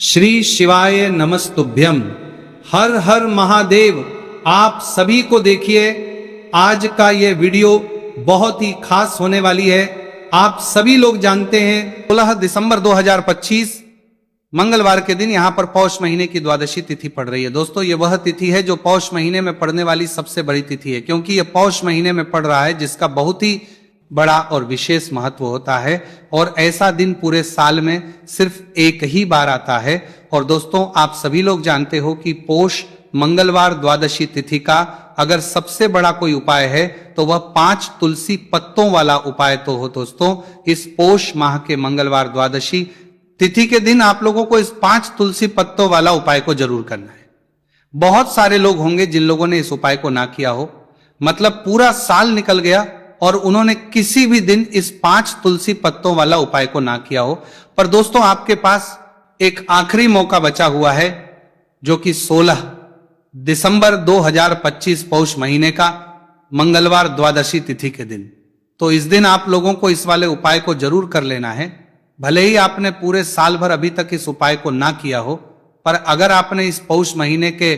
श्री शिवाय नमस्तुभ्यम। हर हर महादेव। आप सभी को देखिए, आज का ये वीडियो बहुत ही खास होने वाली है। आप सभी लोग जानते हैं 16 दिसंबर 2025 मंगलवार के दिन यहाँ पर पौष महीने की द्वादशी तिथि पड़ रही है। दोस्तों, ये वह तिथि है जो पौष महीने में पड़ने वाली सबसे बड़ी तिथि है, क्योंकि ये पौष महीने में पड़ रहा है जिसका बहुत ही बड़ा और विशेष महत्व होता है। और ऐसा दिन पूरे साल में सिर्फ एक ही बार आता है। और दोस्तों, आप सभी लोग जानते हो कि पौष मंगलवार द्वादशी तिथि का अगर सबसे बड़ा कोई उपाय है तो वह 5 तुलसी पत्तों वाला उपाय तो हो। दोस्तों, इस पौष माह के मंगलवार द्वादशी तिथि के दिन आप लोगों को इस 5 तुलसी पत्तों वाला उपाय को जरूर करना है। बहुत सारे लोग होंगे जिन लोगों ने इस उपाय को ना किया हो, मतलब पूरा साल निकल गया और उन्होंने किसी भी दिन इस 5 तुलसी पत्तों वाला उपाय को ना किया हो। पर दोस्तों, आपके पास एक आखिरी मौका बचा हुआ है, जो कि 16 दिसंबर 2025 पौष महीने का मंगलवार द्वादशी तिथि के दिन। तो इस दिन आप लोगों को इस वाले उपाय को जरूर कर लेना है। भले ही आपने पूरे साल भर अभी तक इस उपाय को ना किया हो, पर अगर आपने इस पौष महीने के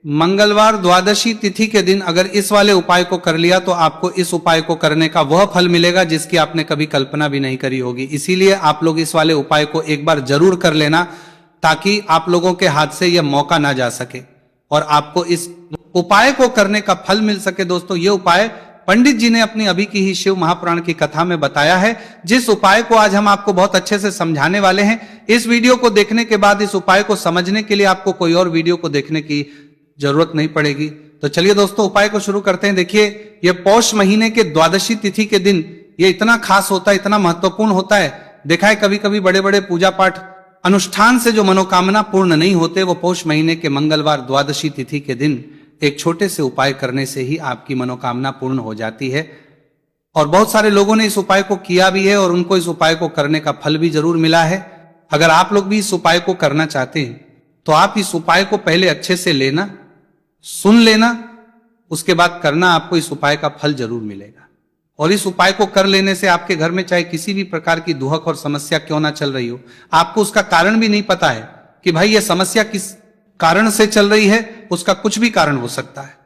मंगलवार द्वादशी तिथि के दिन अगर इस वाले उपाय को कर लिया तो आपको इस उपाय को करने का वह फल मिलेगा जिसकी आपने कभी कल्पना भी नहीं करी होगी। इसीलिए आप लोग इस वाले उपाय को एक बार जरूर कर लेना, ताकि आप लोगों के हाथ से यह मौका ना जा सके और आपको इस उपाय को करने का फल मिल सके। दोस्तों, ये उपाय पंडित जी ने अपनी अभी की ही शिव महापुराण की कथा में बताया है, जिस उपाय को आज हम आपको बहुत अच्छे से समझाने वाले हैं। इस वीडियो को देखने के बाद इस उपाय को समझने के लिए आपको कोई और वीडियो को देखने की जरूरत नहीं पड़ेगी। तो चलिए दोस्तों, उपाय को शुरू करते हैं। देखिए, यह पौष महीने के द्वादशी तिथि के दिन ये इतना खास होता है, इतना महत्वपूर्ण होता है। देखा है कभी कभी बड़े बड़े पूजा पाठ अनुष्ठान से जो मनोकामना पूर्ण नहीं होते, वो पौष महीने के मंगलवार द्वादशी तिथि के दिन एक छोटे से उपाय करने से ही आपकी मनोकामना पूर्ण हो जाती है। और बहुत सारे लोगों ने इस उपाय को किया भी है और उनको इस उपाय को करने का फल भी जरूर मिला है। अगर आप लोग भी इस उपाय को करना चाहते हैं तो आप इस उपाय को पहले अच्छे से लेना, सुन लेना, उसके बाद करना। आपको इस उपाय का फल जरूर मिलेगा। और इस उपाय को कर लेने से आपके घर में चाहे किसी भी प्रकार की दुहक और समस्या क्यों ना चल रही हो, आपको उसका कारण भी नहीं पता है कि भाई ये समस्या किस कारण से चल रही है, उसका कुछ भी कारण हो सकता है।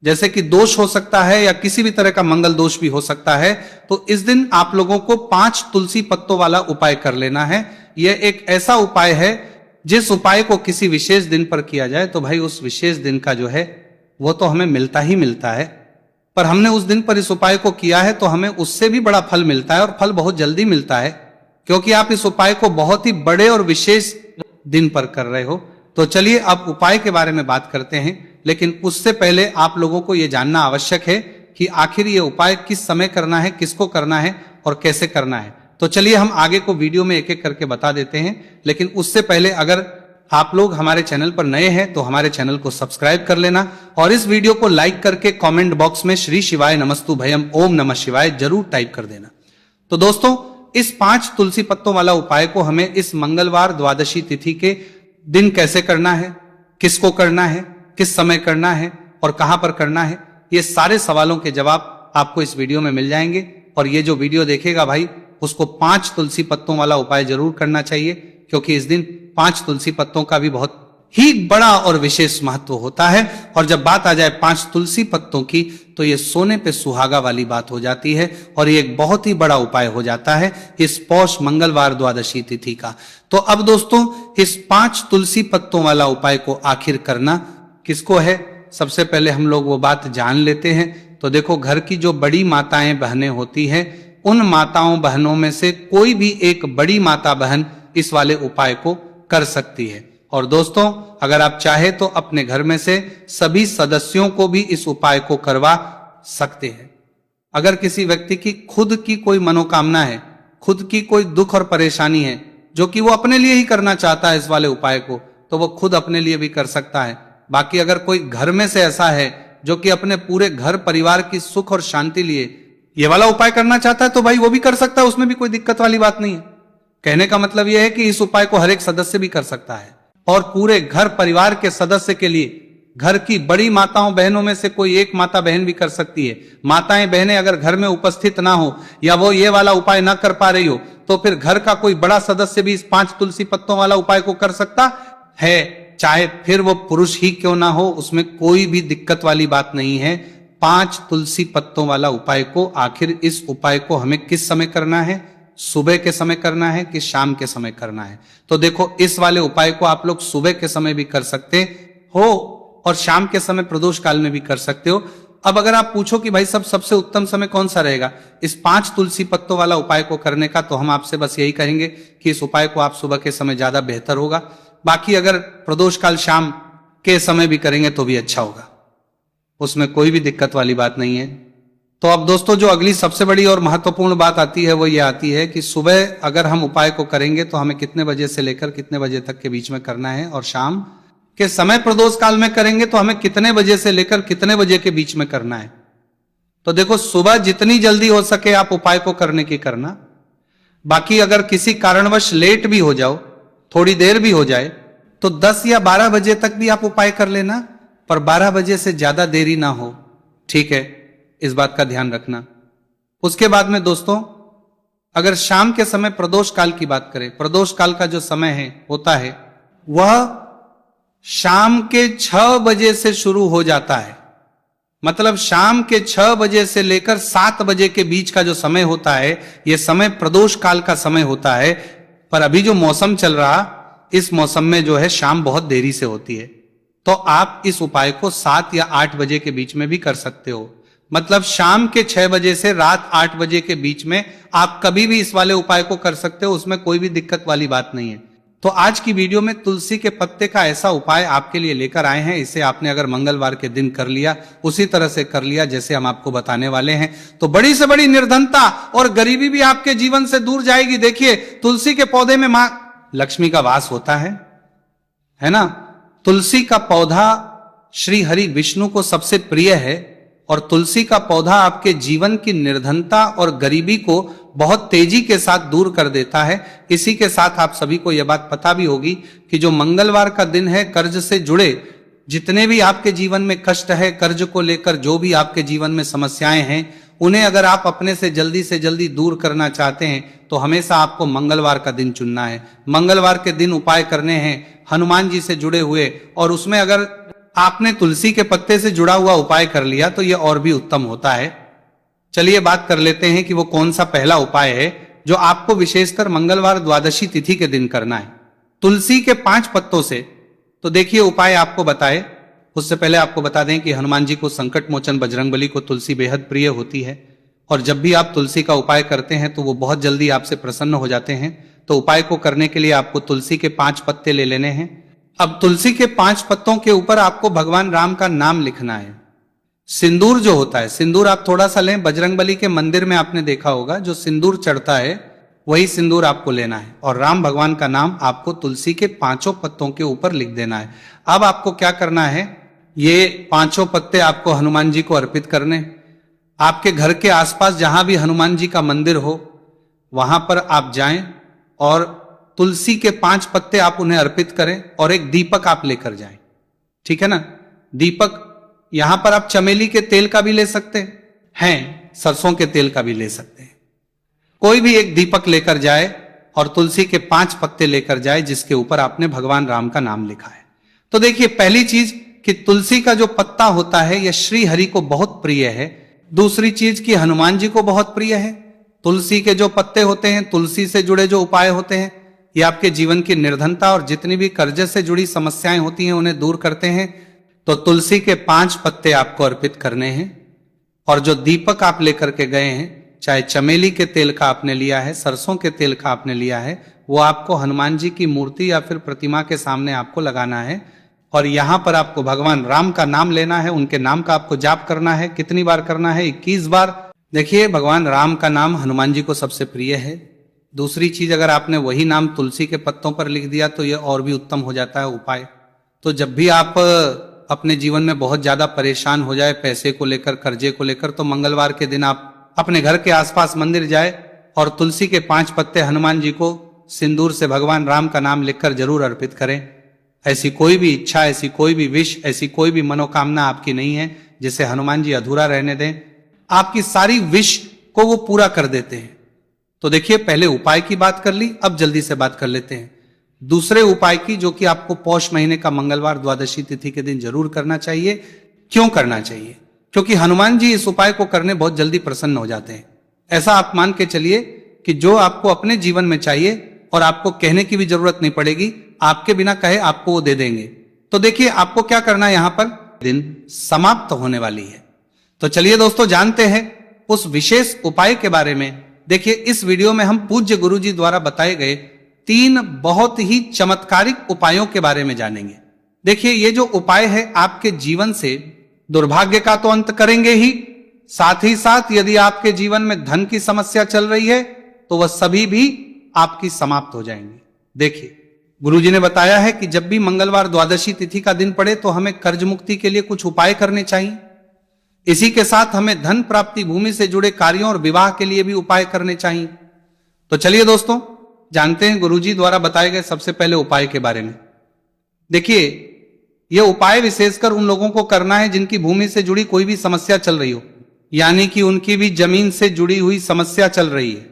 जैसे कि दोष हो सकता है या किसी भी तरह का मंगल दोष भी हो सकता है। तो इस दिन आप लोगों को 5 तुलसी पत्तों वाला उपाय कर लेना है। यह एक ऐसा उपाय है जिस उपाय को किसी विशेष दिन पर किया जाए तो भाई उस विशेष दिन का जो है वो तो हमें मिलता ही मिलता है। पर हमने उस दिन पर इस उपाय को किया है तो हमें उससे भी बड़ा फल मिलता है, और फल बहुत jल्दी मिलता है, क्योंकि आप इस उपाय को बहुत ही बड़े और विशेष दिन पर कर रहे हो। तो चलिए अब उपाय के बारे में बात करते हैं, लेकिन उससे पहले आप लोगों को यह जानना आवश्यक है कि आखिर ये उपाय किस समय करना है, किसको करना है और कैसे करना है। तो चलिए हम आगे को वीडियो में एक एक करके बता देते हैं। लेकिन उससे पहले अगर आप लोग हमारे चैनल पर नए हैं तो हमारे चैनल को सब्सक्राइब कर लेना, और इस वीडियो को लाइक करके कमेंट बॉक्स में श्री शिवाय नमस्तुभयम ओम नमः शिवाय जरूर टाइप कर देना। तो दोस्तों, इस 5 तुलसी पत्तों वाला उपाय को हमें इस मंगलवार द्वादशी तिथि के दिन कैसे करना है, किसको करना है, किस समय करना है और कहां पर करना है, ये सारे सवालों के जवाब आपको इस वीडियो में मिल जाएंगे। और ये जो वीडियो देखेगा भाई, उसको 5 तुलसी पत्तों वाला उपाय जरूर करना चाहिए, क्योंकि इस दिन 5 तुलसी पत्तों का भी बहुत ही बड़ा और विशेष महत्व होता है। और जब बात आ जाए 5 तुलसी पत्तों की, तो ये सोने पे सुहागा वाली बात हो जाती है और ये एक बहुत ही बड़ा उपाय हो जाता है इस पौष मंगलवार द्वादशी तिथि का। तो अब दोस्तों, इस 5 तुलसी पत्तों वाला उपाय को आखिर करना किसको है, सबसे पहले हम लोग वो बात जान लेते हैं। तो देखो, घर की जो बड़ी माताएं बहनें होती हैं, उन माताओं बहनों में से कोई भी एक बड़ी माता बहन इस वाले उपाय को कर सकती है। और दोस्तों, अगर आप चाहे तो अपने घर में से सभी सदस्यों को भी इस उपाय को करवा सकते हैं। अगर किसी व्यक्ति की खुद की कोई मनोकामना है, खुद की कोई दुख और परेशानी है जो कि वो अपने लिए ही करना चाहता है इस वाले उपाय को, तो वो खुद अपने लिए भी कर सकता है। बाकी अगर कोई घर में से ऐसा है जो कि अपने पूरे घर परिवार की सुख और शांति लिए ये वाला उपाय करना चाहता है, तो भाई वो भी कर सकता है, उसमें भी कोई दिक्कत वाली बात नहीं है। कहने का मतलब यह है कि इस उपाय को हर एक सदस्य भी कर सकता है, और पूरे घर परिवार के सदस्य के लिए घर की बड़ी माताओं बहनों में से कोई एक माता बहन भी कर सकती है। माताएं बहनें अगर घर में उपस्थित ना हो या वो ये वाला उपाय ना कर पा रही हो तो फिर घर का कोई बड़ा सदस्य भी इस 5 तुलसी पत्तों वाला उपाय को कर सकता है, चाहे फिर वो पुरुष ही क्यों ना हो, उसमें कोई भी दिक्कत वाली बात नहीं है। 5 तुलसी पत्तों वाला उपाय को, आखिर इस उपाय को हमें किस समय करना है, सुबह के समय करना है कि शाम के समय करना है? तो देखो, इस वाले उपाय को आप लोग सुबह के समय भी कर सकते हो और शाम के समय प्रदोष काल में भी कर सकते हो। अब अगर आप पूछो कि भाई सबसे उत्तम समय कौन सा रहेगा इस 5 तुलसी पत्तों वाला उपाय को करने का, तो हम आपसे बस यही कहेंगे कि इस उपाय को आप सुबह के समय ज्यादा बेहतर होगा। बाकी अगर प्रदोष काल शाम के समय भी करेंगे तो भी अच्छा होगा, उसमें कोई भी दिक्कत वाली बात नहीं है। तो अब दोस्तों, जो अगली सबसे बड़ी और महत्वपूर्ण बात आती है वो ये आती है कि सुबह अगर हम उपाय को करेंगे तो हमें कितने बजे से लेकर कितने बजे तक के बीच में करना है, और शाम के समय प्रदोष काल में करेंगे तो हमें कितने बजे से लेकर कितने बजे के बीच में करना है। तो देखो, सुबह जितनी जल्दी हो सके आप उपाय को करने की करना। बाकी अगर किसी कारणवश लेट भी हो जाओ, थोड़ी देर भी हो जाए, तो 10 या 12 बजे तक भी आप उपाय कर लेना, पर 12 बजे से ज्यादा देरी ना हो, ठीक है? इस बात का ध्यान रखना। उसके बाद में दोस्तों, अगर शाम के समय प्रदोष काल की बात करें, प्रदोष काल का जो समय है होता है वह शाम के 6 बजे से शुरू हो जाता है। मतलब शाम के 6 बजे से लेकर 7 बजे के बीच का जो समय होता है, यह समय प्रदोष काल का समय होता है। पर अभी जो मौसम चल रहा, इस मौसम में जो है शाम बहुत देरी से होती है, तो आप इस उपाय को 7 या 8 बजे के बीच में भी कर सकते हो। मतलब शाम के 6 बजे से रात 8 बजे के बीच में आप कभी भी इस वाले उपाय को कर सकते हो, उसमें कोई भी दिक्कत वाली बात नहीं है। तो आज की वीडियो में तुलसी के पत्ते का ऐसा उपाय आपके लिए लेकर आए हैं। इसे आपने अगर मंगलवार के दिन कर लिया, उसी तरह से कर लिया जैसे हम आपको बताने वाले हैं, तो बड़ी से बड़ी निर्धनता और गरीबी भी आपके जीवन से दूर जाएगी। देखिए, तुलसी के पौधे में मां लक्ष्मी का वास होता है ना? तुलसी का पौधा श्री हरि विष्णु को सबसे प्रिय है, और तुलसी का पौधा आपके जीवन की निर्धनता और गरीबी को बहुत तेजी के साथ दूर कर देता है। इसी के साथ आप सभी को यह बात पता भी होगी कि जो मंगलवार का दिन है, कर्ज से जुड़े जितने भी आपके जीवन में कष्ट है, कर्ज को लेकर जो भी आपके जीवन में समस्याएं हैं, उन्हें अगर आप अपने से जल्दी दूर करना चाहते हैं तो हमेशा आपको मंगलवार का दिन चुनना है। मंगलवार के दिन उपाय करने हैं हनुमान जी से जुड़े हुए, और उसमें अगर आपने तुलसी के पत्ते से जुड़ा हुआ उपाय कर लिया तो यह और भी उत्तम होता है। चलिए बात कर लेते हैं कि वो कौन सा पहला उपाय है जो आपको विशेषकर मंगलवार द्वादशी तिथि के दिन करना है। तुलसी के 5 पत्तों से, तो देखिए उपाय आपको बताए, उससे पहले आपको बता दें कि हनुमान जी को संकट मोचन बजरंगबली को तुलसी बेहद प्रिय होती है, और जब भी आप तुलसी का उपाय करते हैं तो वो बहुत जल्दी आपसे प्रसन्न हो जाते हैं। तो उपाय को करने के लिए आपको तुलसी के 5 पत्ते ले लेने हैं। अब तुलसी के 5 पत्तों के ऊपर आपको भगवान राम का नाम लिखना है। सिंदूर जो होता है, सिंदूर आप थोड़ा सा लें, बजरंगबली के मंदिर में आपने देखा होगा जो सिंदूर चढ़ता है वही सिंदूर आपको लेना है, और राम भगवान का नाम आपको तुलसी के 5 पत्तों के ऊपर लिख देना है। अब आपको क्या करना है, ये 5 पत्ते आपको हनुमान जी को अर्पित करने। आपके घर के आसपास जहां भी हनुमान जी का मंदिर हो वहां पर आप जाएं और तुलसी के 5 पत्ते आप उन्हें अर्पित करें, और एक दीपक आप लेकर जाएं, ठीक है ना? दीपक यहां पर आप चमेली के तेल का भी ले सकते हैं, सरसों के तेल का भी ले सकते हैं। कोई भी एक दीपक लेकर जाए और तुलसी के 5 पत्ते लेकर जाए जिसके ऊपर आपने भगवान राम का नाम लिखा है। तो देखिए, पहली चीज कि तुलसी का जो पत्ता होता है यह श्री हरि को बहुत प्रिय है। दूसरी चीज कि हनुमान जी को बहुत प्रिय है। तुलसी के जो पत्ते होते हैं, तुलसी से जुड़े जो उपाय होते हैं, ये आपके जीवन की निर्धनता और जितनी भी कर्ज से जुड़ी समस्याएं होती हैं उन्हें दूर करते हैं। तो तुलसी के 5 पत्ते आपको अर्पित करने हैं, और जो दीपक आप लेकर के गए हैं, चाहे चमेली के तेल का आपने लिया है, सरसों के तेल का आपने लिया है, वो आपको हनुमान जी की मूर्ति या फिर प्रतिमा के सामने आपको लगाना है, और यहां पर आपको भगवान राम का नाम लेना है। उनके नाम का आपको जाप करना है। कितनी बार करना है? 21 बार। देखिए, भगवान राम का नाम हनुमान जी को सबसे प्रिय है। दूसरी चीज, अगर आपने वही नाम तुलसी के पत्तों पर लिख दिया तो यह और भी उत्तम हो जाता है उपाय। तो जब भी आप अपने जीवन में बहुत ज्यादा परेशान हो जाए पैसे को लेकर, कर्जे को लेकर, तो मंगलवार के दिन आप अपने घर के आसपास मंदिर जाए और तुलसी के 5 पत्ते हनुमान जी को सिंदूर से भगवान राम का नाम लिखकर जरूर अर्पित करें। ऐसी कोई भी इच्छा, ऐसी कोई भी विश, ऐसी कोई भी मनोकामना आपकी नहीं है जिसे हनुमान जी अधूरा रहने दें। आपकी सारी विश को वो पूरा कर देते हैं। तो देखिए, पहले उपाय की बात कर ली, अब जल्दी से बात कर लेते हैं दूसरे उपाय की, जो कि आपको पौष महीने का मंगलवार द्वादशी तिथि के दिन जरूर करना चाहिए। क्यों करना चाहिए? क्योंकि हनुमान जी इस उपाय को करने बहुत जल्दी प्रसन्न हो जाते हैं। ऐसा आप मान के चलिए कि जो आपको अपने जीवन में चाहिए और आपको कहने की भी जरूरत नहीं पड़ेगी, आपके बिना कहे आपको वो दे देंगे। तो देखिए, आपको क्या करना है, यहां पर दिन समाप्त होने वाली है। तो चलिए दोस्तों, जानते हैं उस विशेष उपाय के बारे में। देखिए, इस वीडियो में हम पूज्य गुरु जी द्वारा बताए गए 3 बहुत ही चमत्कारिक उपायों के बारे में जानेंगे। देखिए, ये जो उपाय है आपके जीवन से दुर्भाग्य का तो अंत करेंगे ही साथ यदि आपके जीवन में धन की समस्या चल रही है तो वह सभी भी आपकी समाप्त हो जाएंगी। देखिए, गुरुजी ने बताया है कि जब भी मंगलवार द्वादशी तिथि का दिन पड़े तो हमें कर्ज मुक्ति के लिए कुछ उपाय करने चाहिए। इसी के साथ हमें धन प्राप्ति, भूमि से जुड़े कार्यों और विवाह के लिए भी उपाय करने चाहिए। तो चलिए दोस्तों, जानते हैं गुरुजी द्वारा बताए गए सबसे पहले उपाय के बारे में। देखिए, यह उपाय विशेषकर उन लोगों को करना है जिनकी भूमि से जुड़ी कोई भी समस्या चल रही हो, यानी कि उनकी भी जमीन से जुड़ी हुई समस्या चल रही है,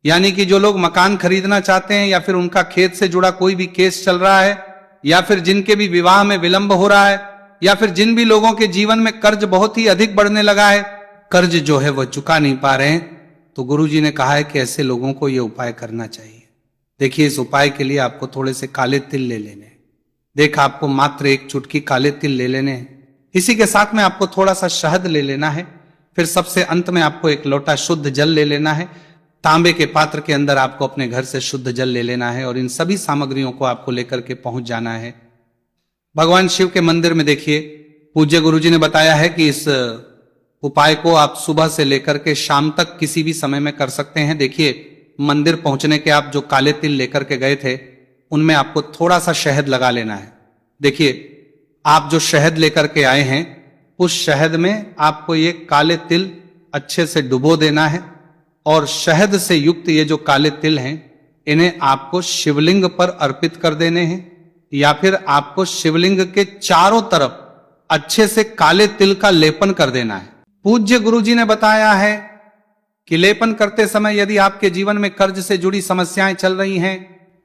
यानी कि जो लोग मकान खरीदना चाहते हैं या फिर उनका खेत से जुड़ा कोई भी केस चल रहा है, या फिर जिनके भी विवाह में विलंब हो रहा है, या फिर जिन भी लोगों के जीवन में कर्ज बहुत ही अधिक बढ़ने लगा है, कर्ज जो है वह चुका नहीं पा रहे हैं, तो गुरुजी ने कहा है कि ऐसे लोगों को यह उपाय करना चाहिए। देखिए, इस उपाय के लिए आपको थोड़े से काले तिल ले लेने हैं। देख, आपको मात्र 1 चुटकी काले तिल ले लेने हैं। इसी के साथ में आपको थोड़ा सा शहद ले लेना है। फिर सबसे अंत में आपको 1 लोटा शुद्ध जल ले लेना है। तांबे के पात्र के अंदर आपको अपने घर से शुद्ध जल ले लेना है और इन सभी सामग्रियों को आपको लेकर के पहुंच जाना है भगवान शिव के मंदिर में। देखिए, पूज्य गुरुजी ने बताया है कि इस उपाय को आप सुबह से लेकर के शाम तक किसी भी समय में कर सकते हैं। देखिए, मंदिर पहुंचने के आप जो काले तिल लेकर के गए थे उनमें आपको थोड़ा सा शहद लगा लेना है। देखिए, आप जो शहद लेकर के आए हैं उस शहद में आपको ये काले तिल अच्छे से डुबो देना है और शहद से युक्त ये जो काले तिल हैं इन्हें आपको शिवलिंग पर अर्पित कर देने हैं, या फिर आपको शिवलिंग के चारों तरफ अच्छे से काले तिल का लेपन कर देना है। पूज्य गुरुजी ने बताया है कि लेपन करते समय यदि आपके जीवन में कर्ज से जुड़ी समस्याएं चल रही हैं,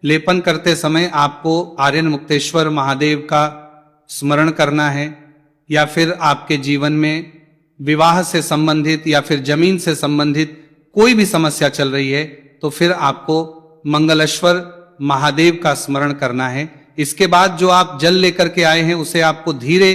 लेपन करते समय आपको आर्यन मुक्तेश्वर महादेव का स्मरण करना है, या फिर आपके जीवन में विवाह से संबंधित या फिर जमीन से संबंधित कोई भी समस्या चल रही है तो फिर आपको मंगलेश्वर महादेव का स्मरण करना है। इसके बाद जो आप जल लेकर के आए हैं उसे आपको धीरे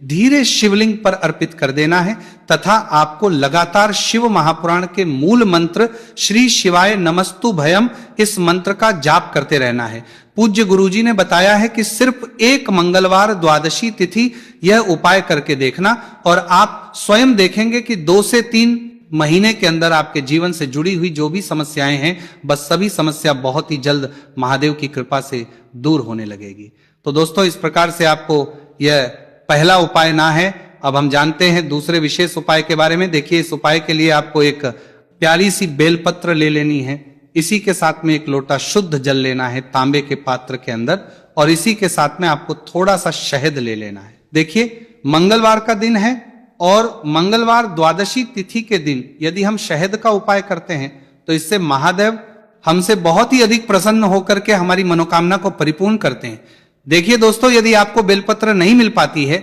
धीरे शिवलिंग पर अर्पित कर देना है, तथा आपको लगातार शिव महापुराण के मूल मंत्र श्री शिवाय नमस्तु भयम इस मंत्र का जाप करते रहना है। पूज्य गुरुजी ने बताया है कि सिर्फ 1 मंगलवार द्वादशी तिथि यह उपाय करके देखना और आप स्वयं देखेंगे कि 2 से 3 महीने के अंदर आपके जीवन से जुड़ी हुई जो भी समस्याएं हैं बस सभी समस्या बहुत ही जल्द महादेव की कृपा से दूर होने लगेगी। तो दोस्तों, इस प्रकार से आपको यह पहला उपाय ना है। अब हम जानते हैं दूसरे विशेष उपाय के बारे में। देखिए, इस उपाय के लिए आपको एक प्यारी सी बेलपत्र ले लेनी है। इसी के साथ में 1 लोटा शुद्ध जल लेना है तांबे के पात्र के अंदर, और इसी के साथ में आपको थोड़ा सा शहद ले लेना है। देखिए, मंगलवार का दिन है और मंगलवार द्वादशी तिथि के दिन यदि हम शहद का उपाय करते हैं तो इससे महादेव हमसे बहुत ही अधिक प्रसन्न होकर के हमारी मनोकामना को परिपूर्ण करते हैं। देखिए दोस्तों, यदि आपको बेलपत्र नहीं मिल पाती है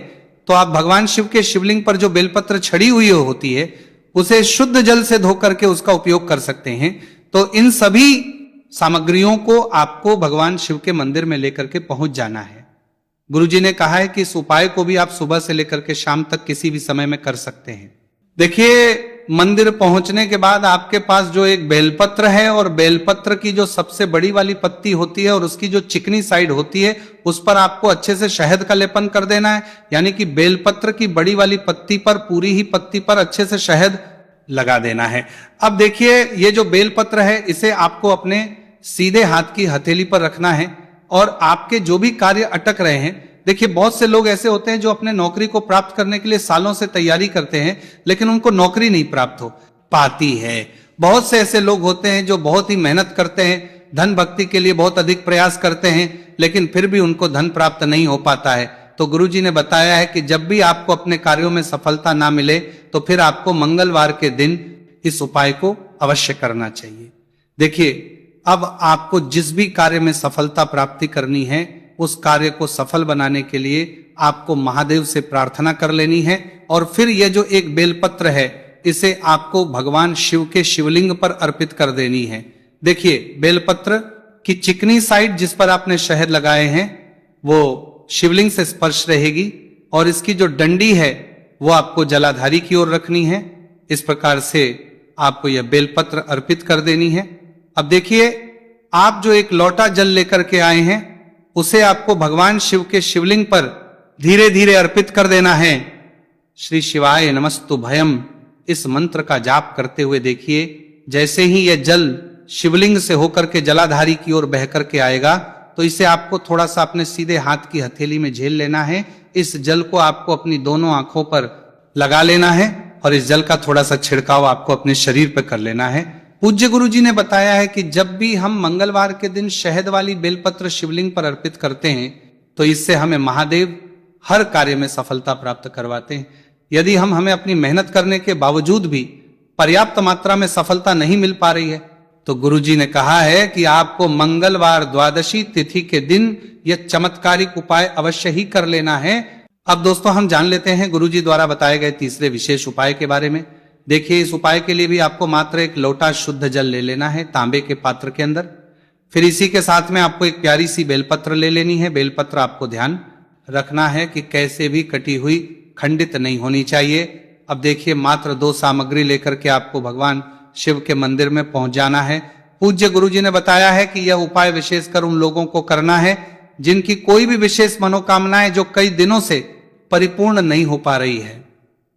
तो आप भगवान शिव के शिवलिंग पर जो बेलपत्र छड़ी हुई होती है उसे शुद्ध जल से धो करके उसका उपयोग कर सकते हैं। तो इन सभी सामग्रियों को आपको भगवान शिव के मंदिर में लेकर के पहुंच जाना है। गुरुजी ने कहा है कि इस उपाय को भी आप सुबह से लेकर के शाम तक किसी भी समय में कर सकते हैं। देखिए, मंदिर पहुंचने के बाद आपके पास जो एक बेलपत्र है और बेलपत्र की जो सबसे बड़ी वाली पत्ती होती है और उसकी जो चिकनी साइड होती है उस पर आपको अच्छे से शहद का लेपन कर देना है, यानी कि बेलपत्र की बड़ी वाली पत्ती पर, पूरी ही पत्ती पर अच्छे से शहद लगा देना है। अब देखिए, ये जो बेलपत्र है इसे आपको अपने सीधे हाथ की हथेली पर रखना है और आपके जो भी कार्य अटक रहे हैं, देखिए बहुत से लोग ऐसे होते हैं जो अपने नौकरी को प्राप्त करने के लिए सालों से तैयारी करते हैं लेकिन उनको नौकरी नहीं प्राप्त हो पाती है। बहुत से ऐसे लोग होते हैं जो बहुत ही मेहनत करते हैं धन भक्ति के लिए बहुत अधिक प्रयास करते हैं, लेकिन फिर भी उनको धन प्राप्त नहीं हो पाता है। तो गुरुजी ने बताया है कि जब भी आपको अपने कार्यों में सफलता ना मिले तो फिर आपको मंगलवार के दिन इस उपाय को अवश्य करना चाहिए। देखिए, अब आपको जिस भी कार्य में सफलता प्राप्ति करनी है, उस कार्य को सफल बनाने के लिए आपको महादेव से प्रार्थना कर लेनी है। और फिर यह जो एक बेलपत्र है, इसे आपको भगवान शिव के शिवलिंग पर अर्पित कर देनी है। देखिए, बेलपत्र की चिकनी साइड जिस पर आपने शहद लगाए हैं वो शिवलिंग से स्पर्श रहेगी, और इसकी जो डंडी है वो आपको जलाधारी की ओर रखनी है। इस प्रकार से आपको यह बेलपत्र अर्पित कर देनी है। अब देखिए, आप जो एक लोटा जल लेकर के आए हैं, उसे आपको भगवान शिव के शिवलिंग पर धीरे धीरे अर्पित कर देना है। श्री शिवाय नमस्तुभयम इस मंत्र का जाप करते हुए देखिए, जैसे ही यह जल शिवलिंग से होकर के जलाधारी की ओर बह करके आएगा, तो इसे आपको थोड़ा सा अपने सीधे हाथ की हथेली में झेल लेना है। इस जल को आपको अपनी दोनों आंखों पर लगा लेना है, और इस जल का थोड़ा सा छिड़काव आपको अपने शरीर पर कर लेना है। पूज्य गुरुजी ने बताया है कि जब भी हम मंगलवार के दिन शहद वाली बेलपत्र शिवलिंग पर अर्पित करते हैं, तो इससे हमें महादेव हर कार्य में सफलता प्राप्त करवाते हैं। यदि हमें अपनी मेहनत करने के बावजूद भी पर्याप्त मात्रा में सफलता नहीं मिल पा रही है, तो गुरुजी ने कहा है कि आपको मंगलवार द्वादशी तिथि के दिन यह चमत्कारिक उपाय अवश्य ही कर लेना है। अब दोस्तों, हम जान लेते हैं गुरुजी द्वारा बताए गए तीसरे विशेष उपाय के बारे में। देखिए, इस उपाय के लिए भी आपको मात्र एक लोटा शुद्ध जल ले लेना है तांबे के पात्र के अंदर। फिर इसी के साथ में आपको एक प्यारी सी बेलपत्र ले लेनी है। बेलपत्र आपको ध्यान रखना है कि कैसे भी कटी हुई खंडित नहीं होनी चाहिए। अब देखिए, मात्र 2 सामग्री लेकर के आपको भगवान शिव के मंदिर में पहुंच जाना है। पूज्य गुरुजी ने बताया है कि यह उपाय विशेषकर उन लोगों को करना है जिनकी कोई भी विशेष मनोकामनाएं जो कई दिनों से परिपूर्ण नहीं हो पा रही है,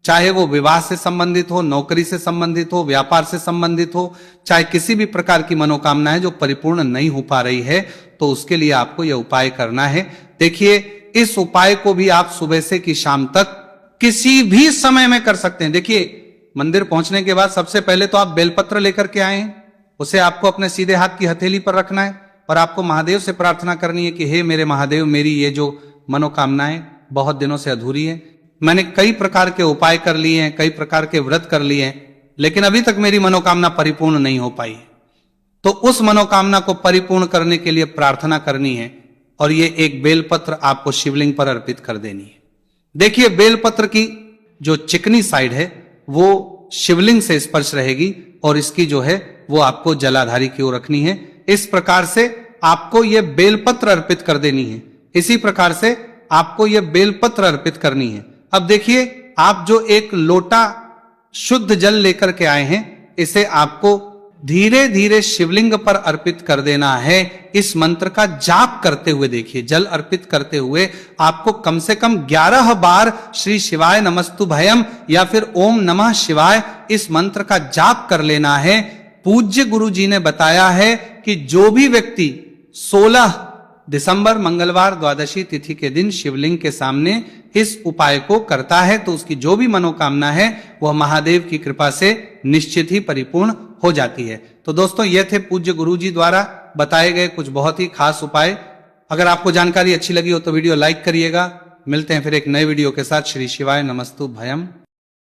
चाहे वो विवाह से संबंधित हो, नौकरी से संबंधित हो, व्यापार से संबंधित हो, चाहे किसी भी प्रकार की मनोकामनाएं जो परिपूर्ण नहीं हो पा रही है, तो उसके लिए आपको यह उपाय करना है। देखिए, इस उपाय को भी आप सुबह से कि शाम तक किसी भी समय में कर सकते हैं। देखिए, मंदिर पहुंचने के बाद सबसे पहले तो आप बेलपत्र लेकर के आए हैं, उसे आपको अपने सीधे हाथ की हथेली पर रखना है, और आपको महादेव से प्रार्थना करनी है कि हे मेरे महादेव, मेरी ये जो मनोकामनाएं बहुत दिनों से अधूरी है, मैंने कई प्रकार के उपाय कर लिए हैं, कई प्रकार के व्रत कर लिए हैं, लेकिन अभी तक मेरी मनोकामना परिपूर्ण नहीं हो पाई। तो उस मनोकामना को परिपूर्ण करने के लिए प्रार्थना करनी है, और ये एक बेलपत्र आपको शिवलिंग पर अर्पित कर देनी है। देखिए, बेलपत्र की जो चिकनी साइड है वो शिवलिंग से स्पर्श रहेगी, और इसकी जो है वो आपको जलाधारी की ओर रखनी है। इस प्रकार से आपको यह बेलपत्र अर्पित कर देनी है। इसी प्रकार से आपको यह बेलपत्र अर्पित करनी है। अब देखिए, आप जो एक लोटा शुद्ध जल लेकर के आए हैं, इसे आपको धीरे धीरे शिवलिंग पर अर्पित कर देना है। इस मंत्र का जाप करते हुए देखिए, जल अर्पित करते हुए आपको कम से कम 11 बार श्री शिवाय नमस्तुभयम या फिर ओम नमः शिवाय इस मंत्र का जाप कर लेना है। पूज्य गुरु जी ने बताया है कि जो भी व्यक्ति 16 दिसंबर मंगलवार द्वादशी तिथि के दिन शिवलिंग के सामने इस उपाय को करता है, तो उसकी जो भी मनोकामना है वह महादेव की कृपा से निश्चित ही परिपूर्ण हो जाती है। तो दोस्तों, ये थे पूज्य गुरु जी द्वारा बताए गए कुछ बहुत ही खास उपाय। अगर आपको जानकारी अच्छी लगी हो तो वीडियो लाइक करिएगा। मिलते हैं फिर एक नए वीडियो के साथ। श्री शिवाय नमस्तुभयम।